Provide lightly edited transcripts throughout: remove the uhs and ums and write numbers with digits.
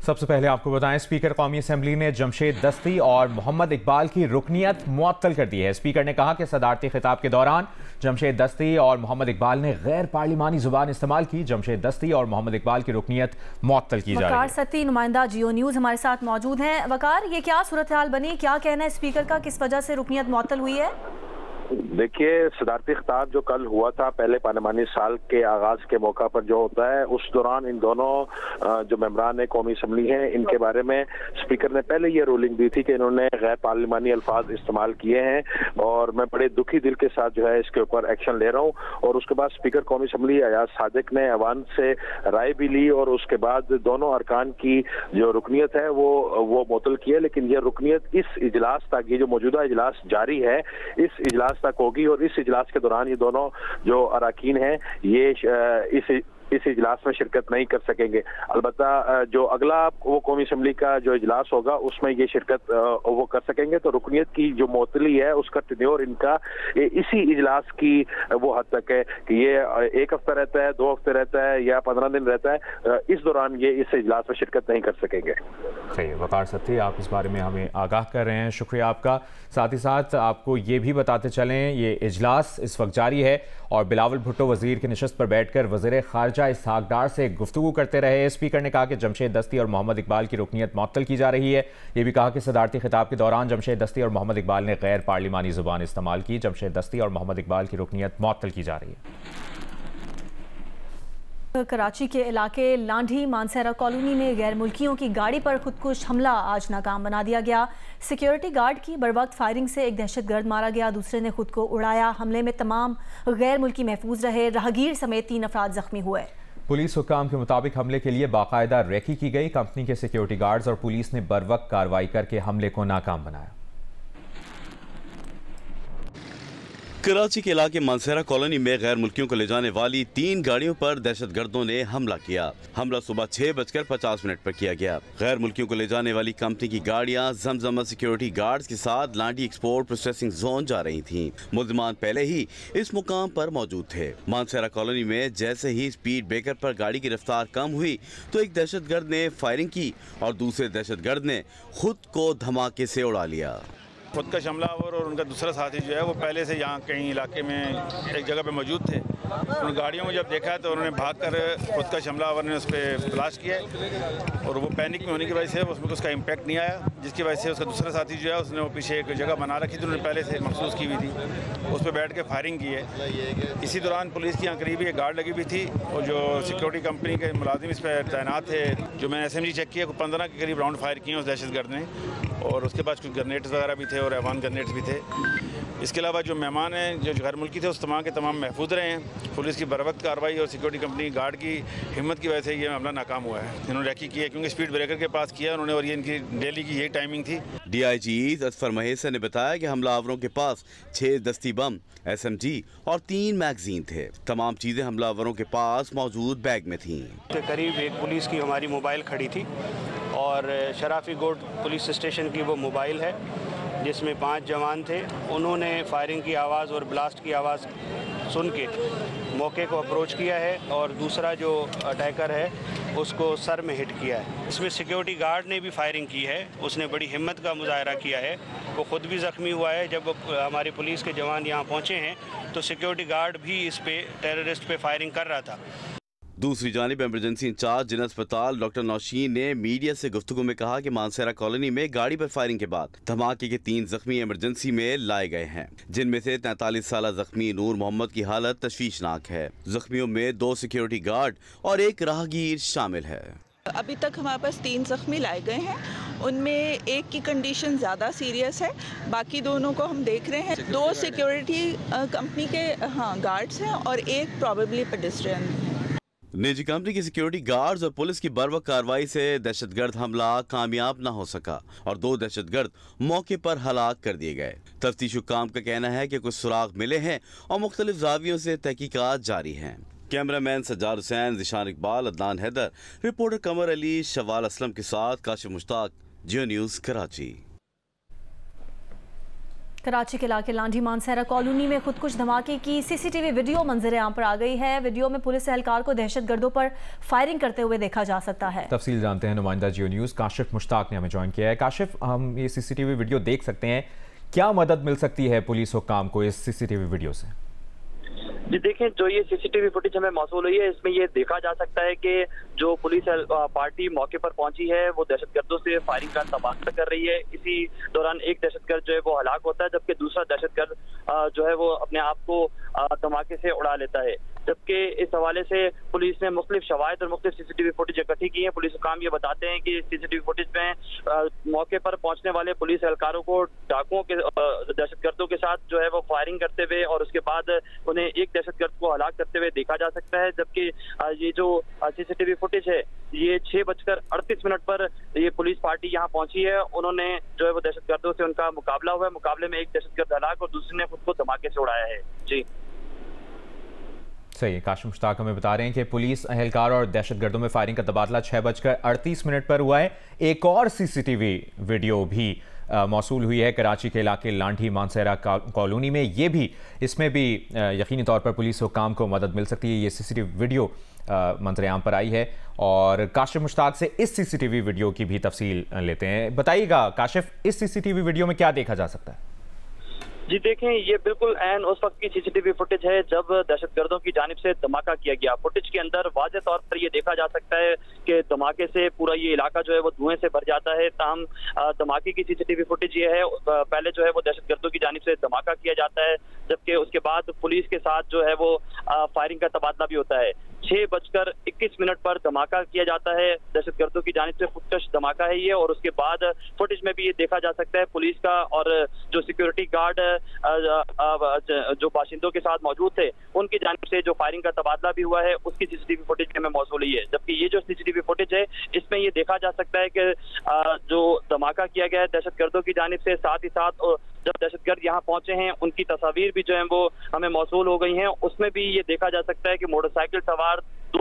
सबसे पहले आपको बताएं, स्पीकर कौमी असम्बली ने जमशेद दस्ती और मोहम्मद इकबाल की रुकनियत मुअत्तल कर दी है। स्पीकर ने कहा कि सदारती खिताब के दौरान जमशेद दस्ती और मोहम्मद इकबाल ने गैर पार्लिमानी जुबान इस्तेमाल की। जमशेद दस्ती और मोहम्मद इकबाल की रुकनियत मुअत्तल की जा रही है। वकार सत्ती, नुमाइंदा जियो न्यूज़ हमारे साथ मौजूद हैं। वकार, ये क्या सूरत हाल बनी, क्या कहना है स्पीकर का, किस वजह से रुकनियत मुअत्तल हुई है? देखिए, सदारती खिताब जो कल हुआ था पहले पार्लिमानी साल के आगाज के मौका पर जो होता है, उस दौरान इन दोनों जो मेंबरान कौमी असम्बली हैं, इनके बारे में स्पीकर ने पहले ये रूलिंग दी थी कि इन्होंने गैर पार्लिमानी अल्फाज इस्तेमाल किए हैं और मैं बड़े दुखी दिल के साथ जो है इसके ऊपर एक्शन ले रहा हूँ। और उसके बाद स्पीकर कौमी असम्बली अयाज सादिक ने अवान से राय भी ली और उसके बाद दोनों अरकान की जो रुकनियत है वो मुअत्तल की है। लेकिन ये रुकनियत इस इजलास तक, ये जो मौजूदा इजलास जारी है, इस इजलास तक होगी और इस इजलास के दौरान ये दोनों जो अरकान हैं ये इस इजलास में शिरकत नहीं कर सकेंगे। अलबत्ता जो अगला वो कौमी असम्बली का जो इजलास होगा उसमें ये शिरकत वो कर सकेंगे। तो रुकनियत की जो मुअत्तली है उसका टेन्योर इनका इसी इजलास की वो हद तक है कि ये 1 हफ्ता रहता है, 2 हफ्ते रहता है या 15 दिन रहता है। इस दौरान ये इस इजलास में शिरकत नहीं कर सकेंगे। सही, वकार सत्ती, आप इस बारे में हमें आगाह कर रहे हैं, शुक्रिया आपका। साथ ही साथ आपको ये भी बताते चलें, ये इजलास इस वक्त जारी है और बिलावल भुट्टो वजीर की नशस्त पर बैठकर वज़ीर ख़ारजा इसहाक डार से गुफ्तगू करते रहे। स्पीकर ने कहा कि जमशेद दस्ती और मोहम्मद इकबाल की रुकनियत मुअत्तल की जा रही है। ये भी कहा कि सदारती खिताब के दौरान जमशेद दस्ती और मोहम्मद इकबाल ने गैर पार्लिमानी जुबान इस्तेमाल की। जमशेद दस्ती और मोहम्मद इकबाल की रुकनियत मुअत्तल की जा रही है। कराची के इलाके लांढी मानसेरा कॉलोनी में गैर मुल्कियों की गाड़ी पर खुदकुश हमला आज नाकाम बना दिया गया। सिक्योरिटी गार्ड की बरवक्त फायरिंग से एक दहशतगर्द मारा गया, दूसरे ने खुद को उड़ाया। हमले में तमाम गैर मुल्की महफूज रहे। राहगीर समेत 3 अफराद जख्मी हुए। पुलिस हुक्काम के मुताबिक हमले के लिए बाकायदा रेकी की गई। कंपनी के सिक्योरिटी गार्ड्स और पुलिस ने बरवक्त कार्रवाई करके हमले को नाकाम बनाया। कराची के इलाके मानसेरा कॉलोनी में गैर मुल्कियों को ले जाने वाली 3 गाड़ियों पर दहशतगर्दों ने हमला किया। हमला सुबह 6:50 पर किया गया। गैर मुल्कियों को ले जाने वाली कंपनी की गाड़ियां जमजमा सिक्योरिटी गार्ड्स के साथ लांडी एक्सपोर्ट प्रोसेसिंग जोन जा रही थीं। मुल्जिमान पहले ही इस मुकाम पर मौजूद थे। मानसेरा कॉलोनी में जैसे ही स्पीड ब्रेकर पर गाड़ी की रफ्तार कम हुई तो एक दहशतगर्द ने फायरिंग की और दूसरे दहशतगर्द ने खुद को धमाके से उड़ा लिया। खुद का हमलावर और उनका दूसरा साथी जो है वो पहले से यहाँ कहीं इलाके में एक जगह पे मौजूद थे। उन गाड़ियों में जब देखा तो उन्होंने भागकर खुद का हमलावर ने उस पर ब्लास्ट किया और वो पैनिक में होने की वजह से उसमें उसका इम्पैक्ट नहीं आया, जिसकी वजह से उसका दूसरा साथी जो है उसने वो पीछे एक जगह बना रखी थी, उन्होंने पहले से महसूस की हुई थी, उस पर बैठ के फायरिंग की है। इसी दौरान पुलिस की यहाँ करीब एक गार्ड लगी हुई थी और जो सिक्योरिटी कंपनी के मुलाजिम इस पर तैनात थे। जो मैंने SMG चेक किया, 15 के करीब राउंड फायर किए उस दहशतगर्द ने और उसके बाद कुछ ग्रेनेड्स वगैरह भी थे और अवान ग्रेनेड्स भी थे। इसके अलावा जो मेहमान हैं जो गैर मुल्की थे उस तमाम के तमाम महफूज रहे हैं। पुलिस की बरवक्त कार्रवाई और सिक्योरिटी कंपनी गार्ड की हिम्मत की वजह से ये हमला नाकाम हुआ है। इन्होंने रेकी की है क्योंकि स्पीड ब्रेकर के पास किया उन्होंने और ये इनकी डेली की यही टाइमिंग थी। DIG असफर महेसर ने बताया कि हमलावरों के पास 6 दस्ती बम, SMG और 3 मैगजीन थे। तमाम चीजें हमलावरों के पास मौजूद बैग में थीं। करीब एक पुलिस की हमारी मोबाइल खड़ी थी और शराफी गोट पुलिस स्टेशन की वो मोबाइल है जिसमें 5 जवान थे। उन्होंने फायरिंग की आवाज़ और ब्लास्ट की आवाज़ सुन के मौके को अप्रोच किया है और दूसरा जो अटैकर है उसको सर में हिट किया है। इसमें सिक्योरिटी गार्ड ने भी फायरिंग की है, उसने बड़ी हिम्मत का मुजाहरा किया है, वो खुद भी ज़ख्मी हुआ है। जब हमारी पुलिस के जवान यहाँ पहुँचे हैं तो सिक्योरिटी गार्ड भी इस पे टेररिस्ट पे फायरिंग कर रहा था। दूसरी जानिब इमरजेंसी इंचार्ज जिला अस्पताल डॉक्टर नौशीन ने मीडिया से गुफ्तगू में कहा कि मानसेरा कॉलोनी में गाड़ी पर फायरिंग के बाद धमाके के 3 जख्मी इमरजेंसी में लाए गए हैं, जिनमें से 43 साल जख्मी नूर मोहम्मद की हालत तशवीशनाक है। जख्मियों में 2 सिक्योरिटी गार्ड और 1 राहगीर शामिल है। अभी तक हमारे पास 3 जख्मी लाए गए हैं, उनमें एक की कंडीशन ज़्यादा सीरियस है, बाकी दोनों को हम देख रहे हैं। 2 सिक्योरिटी कंपनी के गार्ड्स हैं और 1 प्रॉबेबली पेडेस्ट्रियन है। निजी कंपनी की सिक्योरिटी गार्ड्स और पुलिस की बर्वक कार्रवाई से दहशतगर्द हमला कामयाब न हो सका और 2 दहशतगर्द मौके पर हलाक कर दिए गए। तफ्तीश हुक्काम का कहना है कि कुछ सुराग मिले हैं और मुख्तलिफ जावियों से तहकीकात जारी हैं। कैमरामैन सज्जाद हुसैन, जिशान इकबाल, अदनान हैदर, रिपोर्टर कमर अली, शवाल असलम के साथ काशिफ मुश्ताक, जियो न्यूज़ कराची। कराची के इलाके लांढी मानसेरा कॉलोनी में खुदकुश धमाके की सीसीटीवी वीडियो मंजर आम पर आ गई है। वीडियो में पुलिस एहलकार को दहशतगर्दों पर फायरिंग करते हुए देखा जा सकता है। तफसील जानते हैं नुमाइंदा जियो न्यूज़ काशिफ मुश्ताक ने हमें ज्वाइन किया है। काशिफ, हम ये सीसीटीवी वीडियो देख सकते हैं, क्या मदद मिल सकती है पुलिस हुक्काम को इस सीसीटीवी वीडियो से? जी देखें, जो ये सीसीटीवी फुटेज हमें मौसूल हुई है, इसमें ये देखा जा सकता है कि जो पुलिस पार्टी मौके पर पहुंची है वो दहशतगर्दों से फायरिंग का तबादला कर रही है। इसी दौरान एक दहशतगर्द जो है वो हलाक होता है, जबकि दूसरा दहशतगर्द जो है वो अपने आप को धमाके से उड़ा लेता है। जबकि इस हवाले से पुलिस ने मुख्तलिफ शवाहिद और मुख्तलिफ सीसीटीवी फुटेज इकट्ठी की है। पुलिस हुकाम ये बताते हैं कि सीसीटीवी फुटेज में मौके पर पहुंचने वाले पुलिस एहलकारों को डाकुओं के दहशतगर्दों के साथ जो है वो फायरिंग करते हुए और उसके बाद उन्हें एक दहशतगर्द को हलाक करते हुए देखा जा सकता है। जबकि ये जो सीसीटीवी फुटेज है ये 6:38 पर ये पुलिस पार्टी यहाँ पहुंची है। उन्होंने जो है वो दहशतगर्दों से उनका मुकाबला हुआ है। मुकाबले में एक दहशतगर्द हलाक और दूसरे ने खुद को धमाके से उड़ाया है। जी सही, काशिफ मुश्ताक हमें बता रहे हैं कि पुलिस एहलकार और दहशतगर्दों में फायरिंग का तबादला 6:38 पर हुआ है। एक और सीसीटीवी वीडियो भी मौसूल हुई है कराची के इलाके लांढी मानसेरा कॉलोनी में। ये भी, इसमें भी यकीनी तौर पर पुलिस हुकाम को मदद मिल सकती है। ये सीसीटीवी वीडियो मंजर आम पर आई है और काशिफ मुश्ताक से इस सीसीटीवी वीडियो की भी तफसील लेते हैं। बताइएगा काशिफ, इस सीसीटीवी वीडियो में क्या देखा जा सकता है? जी देखें, ये बिल्कुल ऐन उस वक्त की सीसीटीवी फुटेज है जब दहशतगर्दों की जानिब से धमाका किया गया। फुटेज के अंदर वाज़ेह तौर पर ये देखा जा सकता है कि धमाके से पूरा ये इलाका जो है वो धुएं से भर जाता है। ताहम धमाके की सीसीटीवी फुटेज ये है, पहले जो है वो दहशतगर्दों की जानिब से धमाका किया जाता है, जबकि उसके बाद पुलिस के साथ जो है वो फायरिंग का तबादला भी होता है। 6:21 पर धमाका किया जाता है, दहशतगर्दों की जानिब से खुदकश धमाका है ये। और उसके बाद फुटेज में भी ये देखा जा सकता है पुलिस का और जो सिक्योरिटी गार्ड जो बाशिंदों के साथ मौजूद थे उनकी जानिब से जो फायरिंग का तबादला भी हुआ है उसकी सीसीटीवी फुटेज में मौसूल हुई है। जबकि ये जो सीसीटीवी फुटेज है इसमें ये देखा जा सकता है कि जो धमाका किया गया है दहशतगर्दों की जानिब से, साथ ही साथ जब दहशतगर्द यहाँ पहुंचे हैं उनकी तस्वीर भी जो है वो हमें मौसूल हो गई हैं। उसमें भी ये देखा जा सकता है कि मोटरसाइकिल सवार 2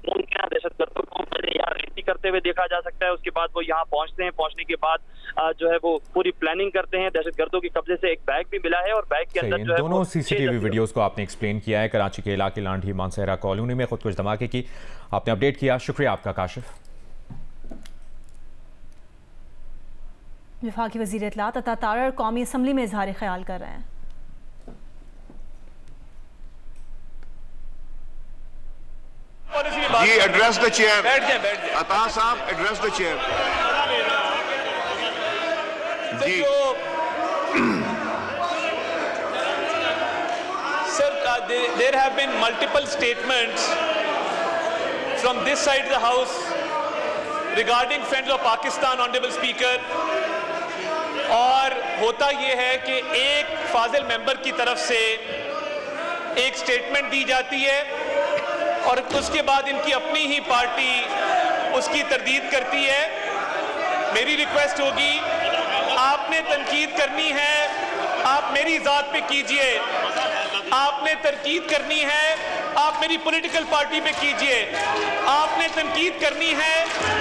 मुमकिन दहशतगर्दों को यहाँ रेकी करते हुए देखा जा सकता है। उसके बाद वो यहाँ पहुंचते हैं, पहुंचने के बाद जो है वो पूरी प्लानिंग करते हैं। दहशतगर्दों के कब्जे से एक बैग भी मिला है और बैग के अंदर जो है दोनों सीसीटीवी वीडियोस को आपने एक्सप्लेन किया है। कराची के इलाके लांढी मानसेरा कॉलोनी में खुदकुश धमाके की आपने अपडेट किया, शुक्रिया आपका काशिफ। वफाकी वज़ीर इत्तलात अता तारर कौमी असम्बली में इजहार ख्याल कर रहे हैं। जी एड्रेस द चेयर। अता साहब एड्रेस द चेयर। जी sir, there have been multiple statements from this side the house regarding friends of Pakistan, honourable speaker. और होता यह है कि एक फाजिल मेंबर की तरफ से एक स्टेटमेंट दी जाती है और उसके बाद इनकी अपनी ही पार्टी उसकी तरदीद करती है। मेरी रिक्वेस्ट होगी, आपने तनकीद करनी है आप मेरी ज़ात पे कीजिए, आपने तनकीद करनी है आप मेरी पॉलिटिकल पार्टी पे कीजिए, आपने तनकीद करनी है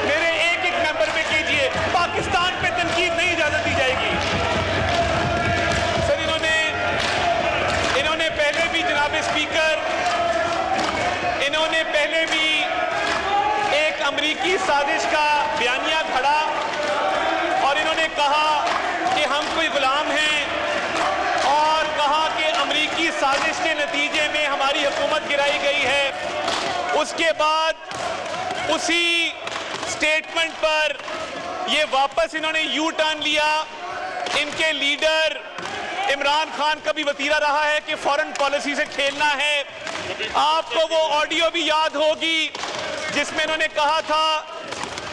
मेरे एक एक मेंबर पे कीजिए। पाकिस्तान पे तनकीद नहीं इजाजत दी जाएगी। सर, इन्होंने पहले भी जनाब स्पीकर, इन्होंने पहले भी एक अमरीकी साजिश का बयानिया खड़ा और इन्होंने कहा कि हम कोई गुलाम हैं और कहा कि अमरीकी साजिश के नतीजे में हमारी हुकूमत गिराई गई है। उसके बाद उसी स्टेटमेंट पर ये वापस इन्होंने यू टर्न लिया। इनके लीडर इमरान खान का भी वतीरा रहा है कि फॉरेन पॉलिसी से खेलना है। आपको वो ऑडियो भी याद होगी जिसमें इन्होंने कहा था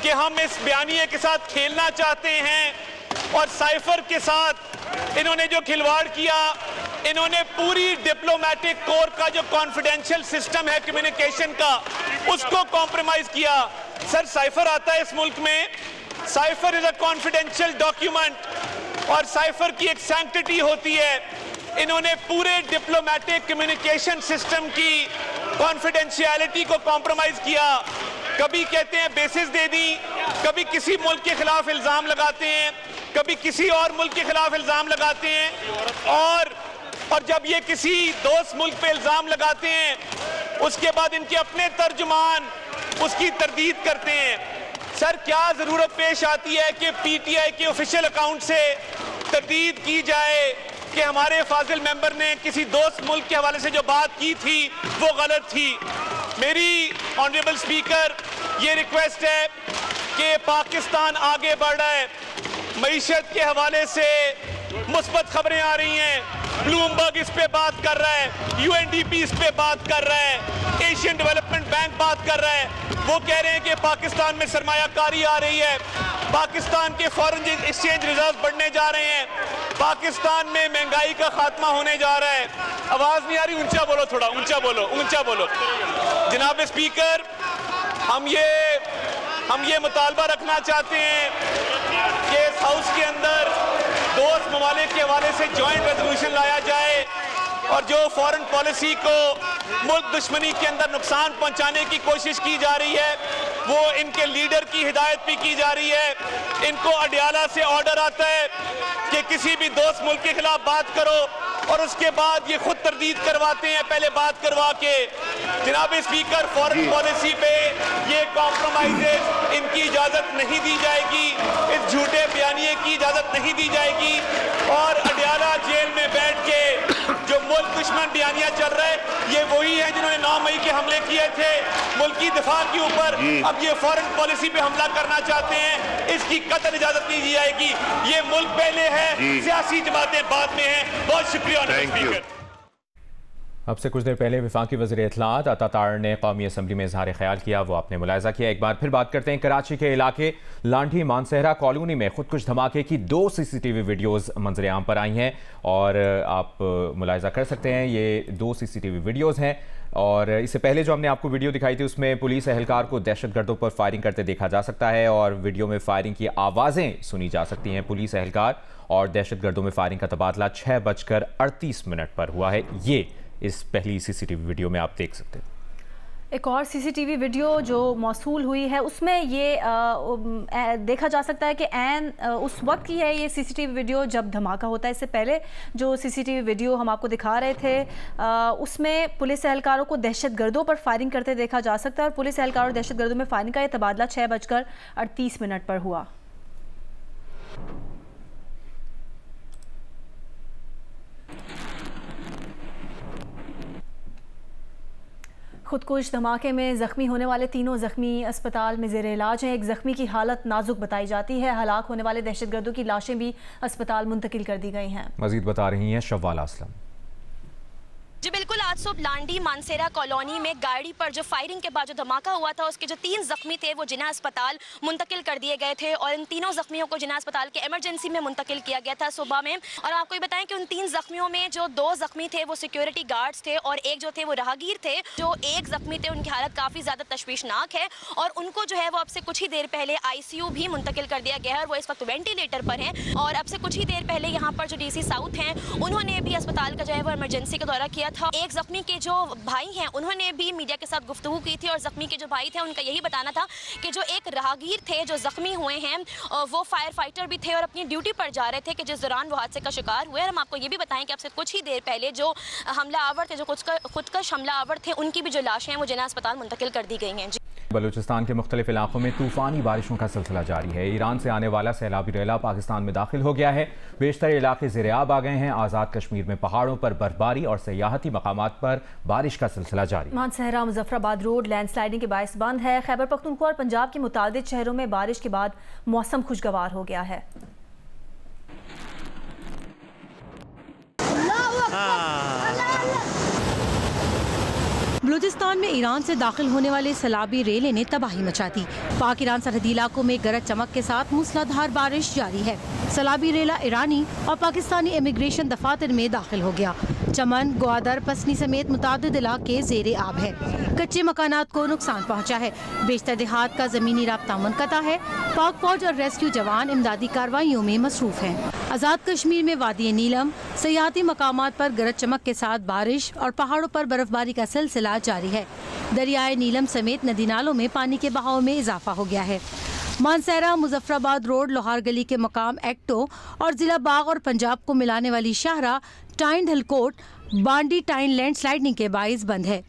कि हम इस बयानिए के साथ खेलना चाहते हैं और साइफर के साथ इन्होंने जो खिलवाड़ किया, इन्होंने पूरी डिप्लोमेटिक कोर का जो कॉन्फिडेंशियल सिस्टम है कम्युनिकेशन का उसको कॉम्प्रोमाइज किया। सर, साइफर आता है इस मुल्क में, cipher is a confidential document और साइफर की एक सैंक्टिटी होती है। इन्होंने पूरे डिप्लोमेटिक कम्युनिकेशन सिस्टम की कॉन्फिडेंशियलिटी को कॉम्प्रोमाइज किया। कभी कहते हैं बेसिस दे दी, कभी किसी मुल्क के खिलाफ इल्जाम लगाते हैं। कभी किसी और मुल्क के खिलाफ इल्जाम लगाते हैं और जब ये किसी दोस्त मुल्क पे इल्जाम लगाते हैं उसके बाद इनके अपने तर्जुमान उसकी तरदीद करते हैं। सर, क्या जरूरत पेश आती है कि पीटीआई के ऑफिशियल अकाउंट से तरदीद की जाए कि हमारे फाजिल मेंबर ने किसी दोस्त मुल्क के हवाले से जो बात की थी वो गलत थी। मेरी ऑनरेबल स्पीकर ये रिक्वेस्ट है कि पाकिस्तान आगे बढ़ रहा है, मईशत के हवाले से मुस्बत खबरें आ रही हैं, ब्लूमबर्ग इस पे बात कर रहा है, यूएनडीपी इस पे बात कर रहा है, एशियन डेवलपमेंट बैंक बात कर रहा है। वो कह रहे हैं कि पाकिस्तान में सरमायाकारी आ रही है, पाकिस्तान के फॉरेन एक्सचेंज रिजर्व बढ़ने जा रहे हैं, पाकिस्तान में महंगाई का खात्मा होने जा रहा है। आवाज नहीं आ रही, ऊंचा बोलो, थोड़ा ऊंचा बोलो, ऊंचा बोलो। जनाब स्पीकर, हम ये मुतालबा रखना चाहते हैं कि इस हाउस के अंदर दोस्त ममालिक के हवाले से जॉइंट रेजोल्यूशन लाया जाए और जो फॉरेन पॉलिसी को मुल्क दुश्मनी के अंदर नुकसान पहुंचाने की कोशिश की जा रही है वो इनके लीडर की हिदायत भी की जा रही है। इनको अडियाला से ऑर्डर आता है कि किसी भी दोस्त मुल्क के खिलाफ बात करो और उसके बाद ये खुद तरदीद करवाते हैं पहले बात करवा के। जनाब स्पीकर, फॉरेन पॉलिसी पे ये कॉम्प्रोमाइजेस इनकी इजाजत नहीं दी जाएगी, इस झूठे बयानिए की इजाजत नहीं दी जाएगी और अडियाला जेल में बैठ के जो मुल्क दुश्मन बयानिया चल रहा है ये वही है जिन्होंने 9 मई के हमले किए थे मुल्क की दिफा के ऊपर। अब ये फॉरेन पॉलिसी पे हमला करना चाहते हैं, इसकी कतई इजाजत नहीं दी जाएगी। ये मुल्क पहले है, सियासी जमातें बाद में हैं। बहुत शुक्रिया स्पीकर। अब से कुछ देर पहले वफाकी वज़ीर इत्तलाआत अता तार ने कौमी असम्बली में इजहार ख्याल किया, वो आपने मुलाहिजा किया। एक बार फिर बात करते हैं कराची के इलाके लांढी मानसहरा कॉलोनी में खुदकुश धमाके की 2 CCTV वीडियोज़ मंजर आम पर आई हैं और आप मुलाहिजा कर सकते हैं ये 2 CCTV वीडियोज़ हैं। और इससे पहले जो हमने आपको वीडियो दिखाई थी उसमें पुलिस एहलकार को दहशतगर्दों पर फायरिंग करते देखा जा सकता है और वीडियो में फायरिंग की आवाज़ें सुनी जा सकती हैं। पुलिस एहलकार और दहशतगर्दों में फायरिंग का तबादला 6:38 पर हुआ है। ये इस पहली CCTV वीडियो में आप देख सकते हैं। एक और CCTV वीडियो जो मौसूल हुई है उसमें ये देखा जा सकता है कि उस वक्त की है ये CCTV वीडियो जब धमाका होता है। इससे पहले जो CCTV वीडियो हम आपको दिखा रहे थे उसमें पुलिस एहलकारों को दहशतगर्दों पर फायरिंग करते देखा जा सकता है और पुलिस एहलकारों और दहशतगर्दों में फायरिंग का ये तबादला 6:38 पर हुआ। खुदकुश धमाके में जख्मी होने वाले 3 जख्मी अस्पताल में ज़ेर इलाज हैं। एक जख्मी की हालत नाजुक बताई जाती है। हलाक होने वाले दहशतगर्दों की लाशें भी अस्पताल मुंतकिल कर दी गई हैं। मजीद बता रही हैं शव्वाल असलम। जी बिल्कुल, आज सुबह लांडी मानसेरा कॉलोनी में गाड़ी पर जो फायरिंग के बाद जो धमाका हुआ था उसके जो 3 जख्मी थे वो जिना अस्पताल मुंतकिल कर दिए गए थे और इन तीनों जख्मियों को जिना अस्पताल के इमरजेंसी में मुंतकिल किया गया था सुबह में। और आपको ये बताएं कि उन 3 जख्मियों में जो 2 जख्मी थे वो सिक्योरिटी गार्ड्स थे और एक जो थे वो राहगीर थे। जो एक जख्मी थे उनकी हालत काफ़ी ज़्यादा तशवीशनाक है और उनको जो है वो अब से कुछ ही देर पहले ICU भी मुंतकिल कर दिया गया है और वो इस वक्त वेंटिलेटर पर हैं। और अब से कुछ ही देर पहले यहाँ पर जो DC साउथ हैं उन्होंने भी अस्पताल का जो है वो इमरजेंसी का दौरा किया था। एक जख्मी के जो भाई हैं उन्होंने भी मीडिया के साथ गुफ्तगू की थी और जख्मी के जो भाई थे उनका यही बताना था कि जो एक राहगीर थे जो जख्मी हुए हैं वो फायर फाइटर भी थे और अपनी ड्यूटी पर जा रहे थे कि जिस दौरान वो हादसे का शिकार हुए। और हम आपको ये भी बताएं कि अब से कुछ ही देर पहले जो हमला आवर थे, जो खुदकश हमला आवर थे, उनकी भी जो लाशें हैं वो जिना अस्पताल मुंतकिल कर दी गई हैं। बलूचिस्तान के मुख्तलिफ इलाकों में तूफानी बारिशों का सिलसिला जारी है। ईरान से आने वाला सैलाबी रेला पाकिस्तान में दाखिल हो गया है। बेशतर इलाके ज़ेर-ए-आब आ गए हैं। आज़ाद कश्मीर में पहाड़ों पर बर्फबारी और सयाहती मकामात पर बारिश का सिलसिला जारी। मानसहरा मुजफ्फराबाद रोड लैंडस्लाइडिंग के बायस बंद है। खैबर पख्तूनख्वा और पंजाब के मुतादिद शहरों में बारिश के बाद मौसम खुशगवार हो गया है। बलूचिस्तान में ईरान से दाखिल होने वाले सैलाबी रेले ने तबाही मचा दी। पाक ईरान सरहदी इलाकों में गरज चमक के साथ मूसलाधार बारिश जारी है। सैलाबी रेला ईरानी और पाकिस्तानी इमिग्रेशन दफातर में दाखिल हो गया। चमन, ग्वादर, पसनी समेत मुतादिद इलाके ज़ेरे आब है। कच्चे मकानात को नुकसान पहुँचा है। बेशतर देहात का ज़मीनी राब्ता मुनक़ता है। पाक फौज और रेस्क्यू जवान इमदादी कार्रवाइयों में मसरूफ़ हैं। आज़ाद कश्मीर में वादी नीलम सयाहती मकामात पर गरज चमक के साथ बारिश और पहाड़ों पर बर्फबारी का सिलसिला जारी है। दरियाए नीलम समेत नदी नालों में पानी के बहाव में इजाफा हो गया है। मानसहरा मुजफ्फराबाद रोड लोहार गली के मकाम एक्टो और जिला बाग और पंजाब को मिलाने वाली शाहरा टाइन धलकोट बांडी टाइन लैंडस्लाइडिंग के बाइस बंद है।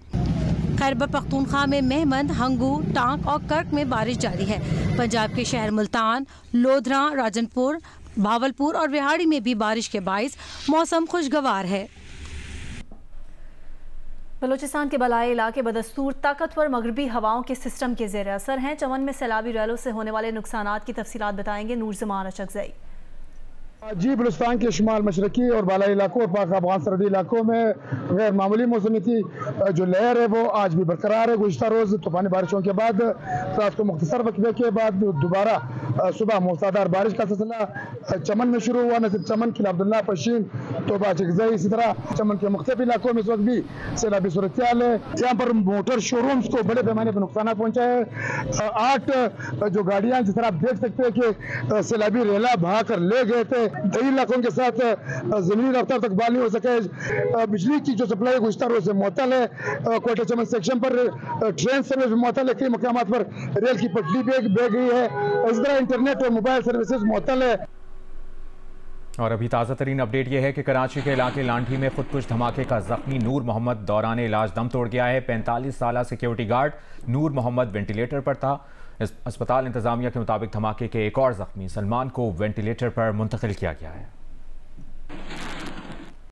खैबर पख्तूनख्वा में मेहमंद, हंगू, टांक और कर्क में बारिश जारी है। पंजाब के शहर मुल्तान, लोधरा, राजनपुर, भावलपुर और रिहाड़ी में भी बारिश के बाइस मौसम खुशगवार है। बलूचिस्तान के बलाई इलाके बदस्तूर ताकतवर मगरबी हवाओं के सिस्टम के ज़ेर असर हैं। चमन में सैलाबी रैलों से होने वाले नुकसानात की तफसीलात बताएंगे नूर जमान अशकज़ई। जी, बलूचिस्तान के शुमाल मशरकी और बालाई इलाकों और पाक अफगान सरहदी इलाकों में गैर मामूली मौसमी की जो लहर है वो आज भी बरकरार है। गुज़िश्ता रोज़ तूफ़ानी बारिशों के बाद रात को मुख्तसर वक़्फ़े के बाद दोबारा सुबह मूसलाधार बारिश का सिलसिला चमन में शुरू हुआ। न सिर्फ चमन, किला अब्दुल्ला, पशीन, तोबा अशकज़ई, इसी तरह चमन के मुख्तलिफ इलाकों में इस वक्त भी सैलाबी सूरत हाल है। यहाँ पर मोटर शोरूम्स को बड़े पैमाने पर नुकसान पहुँचा है। 8 जो गाड़ियाँ, जिस तरह आप देख सकते हैं कि सैलाबी रेला बहा कर ले गए थे। कई इलाकों के साथ जमीनी रफ्तार तक बहाल नहीं हो सके। बिजली की जो सप्लाई गुज़िश्ता रोज़ से मुअत्तल है। कोयटा चमन सेक्शन पर ट्रेन सर्विस भी मुअत्तल है। कई मकामात पर रेल की पटरी बह गई है। इस तरह इंटरनेट और मोबाइल सर्विसेज मुअत्तल है। और अभी ताज़ा तरीन अपडेट यह है कि कराची के इलाके लांठी में खुदकुश धमाके का जख्मी नूर मोहम्मद दौरान इलाज दम तोड़ गया है। 45 साल सिक्योरिटी गार्ड नूर मोहम्मद वेंटिलेटर पर था। अस्पताल इंतजामिया के मुताबिक धमाके के एक और जख्मी सलमान को वेंटिलेटर पर मुंतकिल किया गया है।